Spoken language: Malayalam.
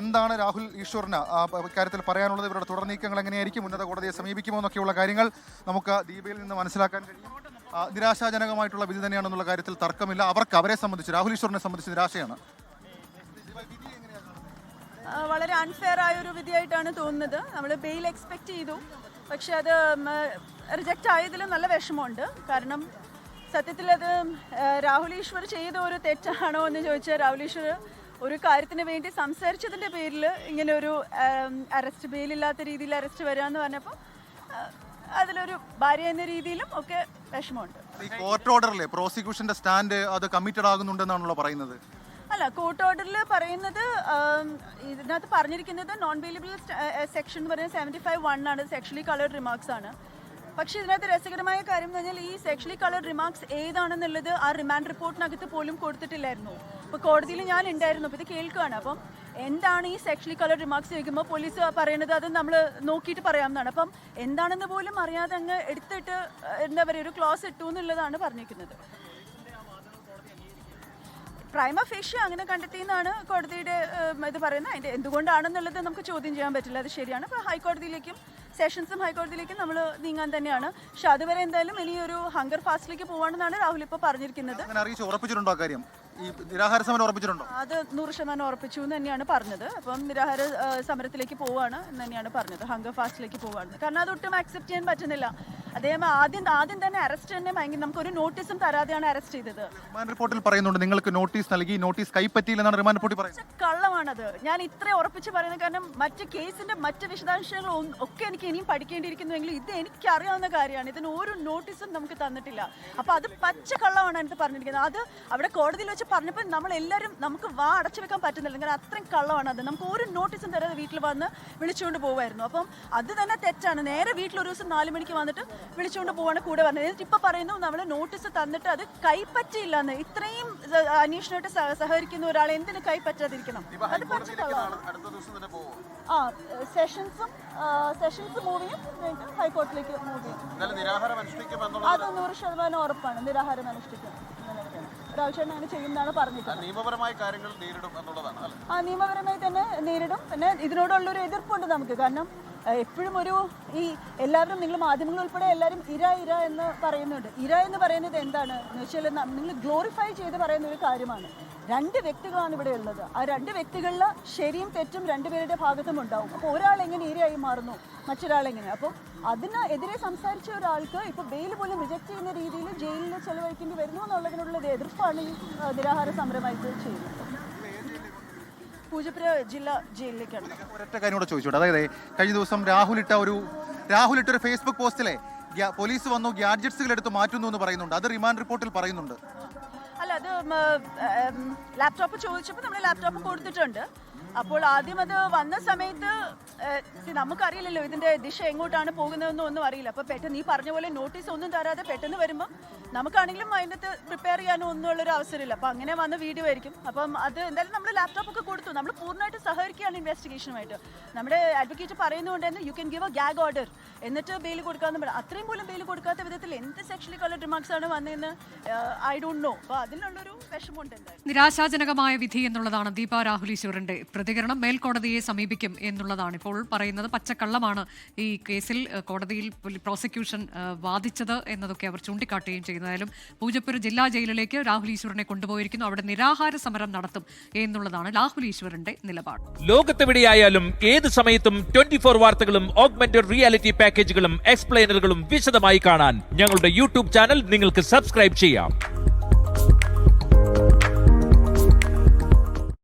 എന്താണ് രാഹുൽ ഈശ്വറിന് ഇക്കാര്യത്തിൽ പറയാനുള്ളത്, ഇവരുടെ തുടർ നീക്കങ്ങൾ എങ്ങനെയായിരിക്കും, ഉന്നത കോടതിയെ സമീപിക്കുമോ എന്നൊക്കെയുള്ള കാര്യങ്ങൾ നമുക്ക് ദീപയിൽ നിന്ന് മനസ്സിലാക്കാൻ കഴിയും. നിരാശാജനകമായിട്ടുള്ള വിധി തന്നെയാണെന്നുള്ള കാര്യത്തിൽ തർക്കമില്ല. അവരെ സംബന്ധിച്ച്, രാഹുൽ ഈശ്വറിനെ സംബന്ധിച്ച് നിരാശയാണ്. വളരെ അൺഫെയർ ആയ ഒരു വിധിയായിട്ടാണ് തോന്നുന്നത്. നമ്മൾ ബെയിൽ എക്സ്പെക്ട് ചെയ്തു, പക്ഷെ അത് റിജക്റ്റ് ആയതിൽ നല്ല വിഷമമുണ്ട്. കാരണം സത്യത്തിൽ അത് രാഹുൽ ഈശ്വർ ചെയ്ത ഒരു തെറ്റാണോ എന്ന് ചോദിച്ചാൽ, രാഹുൽ ഈശ്വർ ഒരു കാര്യത്തിന് വേണ്ടി സംസാരിച്ചതിൻ്റെ പേരിൽ ഇങ്ങനെ ഒരു അറസ്റ്റ്, ബെയിലില്ലാത്ത രീതിയിൽ അറസ്റ്റ് വരിക എന്ന് പറഞ്ഞപ്പോൾ അതിലൊരു ഭാര്യ എന്ന രീതിയിലും ഒക്കെ വിഷമമുണ്ട്. ഈ കോർട്ട് ഓർഡറിലെ പ്രോസിക്യൂഷന്റെ സ്റ്റാൻഡ് അത് കമ്മിറ്റഡ് ആകുന്നുണ്ടെന്നാണല്ലോ പറയുന്നത്. അല്ല, കോർട്ട് ഓർഡറിൽ പറയുന്നത്, ഇതിനകത്ത് പറഞ്ഞിരിക്കുന്നത് നോൺ ബെയിലബിൾ സെക്ഷൻ എന്ന് പറയുന്നത് 75(1) ആണ്, സെക്ഷലി കളേർഡ് റിമാർക്സ് ആണ്. പക്ഷേ ഇതിനകത്ത് രസകരമായ കാര്യം എന്ന് പറഞ്ഞാൽ ഈ സെക്ഷലി കളേർഡ് റിമാർക്സ് ഏതാണെന്നുള്ളത് ആ റിമാൻഡ് റിപ്പോർട്ടിനകത്ത് പോലും കൊടുത്തിട്ടില്ലായിരുന്നു. അപ്പോൾ കോടതിയിൽ ഞാൻ ഉണ്ടായിരുന്നു, അപ്പോൾ ഇത് കേൾക്കുകയാണ്. അപ്പം എന്താണ് ഈ സെക്ഷലി കളേർഡ് റിമാർക്സ് ചോദിക്കുമ്പോൾ പോലീസ് പറയുന്നത് അത് നമ്മൾ നോക്കിയിട്ട് പറയാമെന്നാണ്. അപ്പം എന്താണെന്ന് പോലും അറിയാതെ അങ്ങ് എടുത്തിട്ട് എന്താ പറയുക ഒരു ക്ലോസ് ഇട്ടു എന്നുള്ളതാണ് പറഞ്ഞിരിക്കുന്നത്. പ്രൈമ ഫേഷ്യ അങ്ങനെ കണ്ടെത്തിയെന്നാണ് കോടതിയുടെ ഇത് പറയുന്നത്. അതിൻ്റെ എന്തുകൊണ്ടാണെന്നുള്ളത് നമുക്ക് ചോദ്യം ചെയ്യാൻ പറ്റില്ല, അത് ശരിയാണ്. അപ്പോൾ ഹൈക്കോടതിയിലേക്കും സെഷൻസും ഹൈക്കോടതിയിലേക്കും നമ്മൾ നീങ്ങാൻ തന്നെയാണ്. പക്ഷെ അതുവരെ എന്തായാലും ഇനിയൊരു ഹങ്കർ ഫാസ്റ്റിലേക്ക് പോവാണെന്നാണ് രാഹുൽ ഇപ്പോൾ പറഞ്ഞിരിക്കുന്നത്. ഉറപ്പിച്ചിട്ടുണ്ടോ കാര്യം? ഈ നിരാഹാര സമരം ഉറപ്പിച്ചിട്ടുണ്ടോ? അത് 100% ഉറപ്പിച്ചു എന്ന് തന്നെയാണ് പറഞ്ഞത്. അപ്പം നിരാഹാര സമരത്തിലേക്ക് പോവാണ് എന്ന് തന്നെയാണ് പറഞ്ഞത്, ഹങ്കർ ഫാസ്റ്റിലേക്ക് പോവാണ്. കാരണം അതൊട്ടും അക്സെപ്റ്റ് ചെയ്യാൻ പറ്റുന്നില്ല. അദ്ദേഹം ആദ്യം തന്നെ അറസ്റ്റ് തന്നെ ഭയങ്കര, നമുക്കൊരു നോട്ടീസും തരാതെയാണ് അറസ്റ്റ് ചെയ്തത്. റിമാൻഡ് റിപ്പോർട്ടിൽ പറയുന്നുണ്ട് നിങ്ങൾക്ക് നോട്ടീസ് നൽകി, നോട്ടീസ് കൈപ്പറ്റിയില്ലെന്നാണ് റിമാൻഡ് റിപ്പോർട്ടിൽ പറയുന്നത്. കള്ളമാണത്. ഞാൻ ഇത്ര ഉറപ്പിച്ച് പറയുന്നത് കാരണം മറ്റ് കേസിന്റെ മറ്റ് വിശദാംശങ്ങൾ ഒക്കെ എനിക്ക് ഇനിയും പഠിക്കേണ്ടിയിരിക്കുന്നുവെങ്കിൽ ഇത് എനിക്കറിയാവുന്ന കാര്യമാണ്. ഇതിന് ഒരു നോട്ടീസും നമുക്ക് തന്നിട്ടില്ല. അപ്പോൾ അത് പച്ച കള്ളമാണ് എനിക്ക് പറഞ്ഞിരിക്കുന്നത്. അത് അവിടെ കോടതിയിൽ വെച്ച് പറഞ്ഞപ്പോൾ നമ്മളെല്ലാവരും നമുക്ക് അടച്ചു വെക്കാൻ പറ്റുന്നില്ല. കാരണം അത്രയും കള്ളമാണ് അത്. നമുക്ക് ഒരു നോട്ടീസും തരാതെ വീട്ടിൽ വന്ന് വിളിച്ചുകൊണ്ട് പോകുമായിരുന്നു. അപ്പം അത് തന്നെ തെറ്റാണ്. നേരെ വീട്ടിൽ ഒരു ദിവസം 4 മണിക്ക് വന്നിട്ട് വിളിച്ചുകൊണ്ട് പോവാണ് കൂടെ പറഞ്ഞത്. എന്നിട്ട് ഇപ്പൊ പറയുന്നു നമ്മൾ നോട്ടീസ് തന്നിട്ട് അത് കൈപ്പറ്റിയില്ല എന്ന്. ഇത്രയും അന്വേഷണമായിട്ട് സഹകരിക്കുന്ന ഒരാൾ എന്തിനു കൈപ്പറ്റാതിരിക്കണം? അത് സെഷൻസ് മൂവ് ചെയ്യും, ഹൈക്കോടതിയിലേക്ക് മൂവ് ചെയ്യും. അത് 100% ഉറപ്പാണ്. നിരാഹാരം അനുഷ്ഠിക്കും. രാഹുൽചേട്ടൻ അങ്ങനെ ചെയ്യുന്നതാണ് പറഞ്ഞിട്ടുള്ളത്. നിയമപരമായ കാര്യങ്ങൾ നേരിടും എന്നുള്ളതാണ്. നിയമപരമായി തന്നെ നേരിടും. പിന്നെ ഇതിനോടുള്ളൊരു എതിർപ്പുണ്ട് നമുക്ക്. കാരണം എപ്പോഴും ഈ എല്ലാവരും, നിങ്ങൾ മാധ്യമങ്ങൾ ഉൾപ്പെടെ എല്ലാവരും ഇര എന്ന് പറയുന്നുണ്ട്. ഇര എന്ന് പറയുന്നത് എന്താണ് എന്ന് വെച്ചാൽ നിങ്ങൾ ഗ്ലോറിഫൈ ചെയ്ത് പറയുന്ന ഒരു കാര്യമാണ്. 2 വ്യക്തികളാണ് ഇവിടെ ഉള്ളത്. ആ 2 വ്യക്തികളിൽ ശരിയും തെറ്റും 2 പേരുടെ ഭാഗത്തും ഉണ്ടാവും. അപ്പോൾ ഒരാൾ എങ്ങനെ ഇരയായി മാറുന്നു, മറ്റൊരാളെങ്ങനെ? അപ്പോൾ അതിനെതിരെ സംസാരിച്ച ഒരാൾക്ക് ഇപ്പോൾ ബെയിൽ പോലും റിജക്റ്റ് ചെയ്യുന്ന രീതിയിൽ ജയിലിൽ ചെലവഴിക്കേണ്ടി വരുന്നു എന്നുള്ളതിനുള്ള എതിർപ്പാണ് ഈ നിരാഹാര സമരമായിട്ട് ചെയ്യുന്നത്. പൂജപ്പുര ജില്ലാ ജയിലിലേക്കാണ്. ഒരൊറ്റ കാര്യം കൂടെ ചോദിച്ചോട്ടെ. അതായത് കഴിഞ്ഞ ദിവസം രാഹുലിട്ട ഒരു ഫേസ്ബുക്ക് പോസ്റ്റിലെ പോലീസ് വന്നു ഗ്യാഡ്ജറ്റ്സുകൾ എടുത്ത് മാറ്റുന്നു എന്ന് പറയുന്നുണ്ട്. അത് റിമാൻഡ് റിപ്പോർട്ടിൽ പറയുന്നുണ്ട്. അല്ല, അത് ലാപ്ടോപ്പ് ചോദിച്ചപ്പോൾ നമ്മൾ ലാപ്ടോപ്പ് കൊടുത്തിട്ടുണ്ട്. അപ്പോൾ ആദ്യം അത് വന്ന സമയത്ത് നമുക്കറിയില്ലല്ലോ ഇതിന്റെ ദിശ എങ്ങോട്ടാണ് പോകുന്നതെന്നും ഒന്നും അറിയില്ല. അപ്പോൾ പെട്ടെന്ന് ഈ പറഞ്ഞ പോലെ നോട്ടീസ് ഒന്നും തരാതെ പെട്ടെന്ന് വരുമ്പോൾ നമുക്കാണെങ്കിലും അതിനകത്ത് പ്രിപ്പയർ ചെയ്യാനോ ഒന്നും ഉള്ളൊരു അവസരമില്ല. അപ്പോൾ അങ്ങനെ വന്ന വീഡിയോ ആയിരിക്കും. അപ്പം അത് എന്തായാലും നമ്മൾ ലാപ്ടോപ്പൊക്കെ കൊടുത്തു. നമ്മൾ പൂർണ്ണമായിട്ട് സഹകരിക്കുകയാണ് ഇൻവെസ്റ്റിഗേഷനുമായിട്ട്. നമ്മുടെ അഡ്വക്കേറ്റ് പറയുന്നതുകൊണ്ട് തന്നെ you can give A gag order, എന്നിട്ട് ബെയിൽ കൊടുക്കാമെന്ന് പറയാം. അത്രയും പോലും ബെയിൽ കൊടുക്കാത്ത വിധത്തിൽ എന്ത് സെക്ഷലി കളർഡ് റിമാർക്സ് ആണ് വന്നതെന്ന് ഐ ഡോണ്ട് നോ. അപ്പോൾ അതിനുള്ളൊരു വിഷമമുണ്ട്. നിരാശാജനകമായ വിധി എന്നുള്ളതാണ് ദീപ രാഹുൽ ഈശ്വറിന്റെ പ്രതികരണം. മേൽക്കോടതിയെ സമീപിക്കും എന്നുള്ളതാണ് ഇപ്പോൾ പറയുന്നത്. പച്ചക്കള്ളമാണ് ഈ കേസിൽ കോടതിയിൽ പ്രോസിക്യൂഷൻ വാദിച്ചത് എന്നതൊക്കെ അവർ ചൂണ്ടിക്കാട്ടുകയും ചെയ്യുന്നതായാലും പൂജപ്പുര ജില്ലാ ജയിലിലേക്ക് രാഹുൽ ഈശ്വറിനെ കൊണ്ടുപോയിരിക്കുന്നു. അവിടെ നിരാഹാര സമരം നടത്തും എന്നുള്ളതാണ് രാഹുൽ ഈശ്വറിന്റെ നിലപാട്. ലോകത്തെവിടെയായാലും ഏത് സമയത്തും 24 വാർത്തകളും ഓഗ്മെന്റഡ് റിയാലിറ്റി പാക്കേജുകളും എക്സ്പ്ലെയിനറുകളും വിശദമായി കാണാൻ ഞങ്ങളുടെ യൂട്യൂബ് ചാനൽ നിങ്ങൾക്ക് സബ്സ്ക്രൈബ് ചെയ്യാം.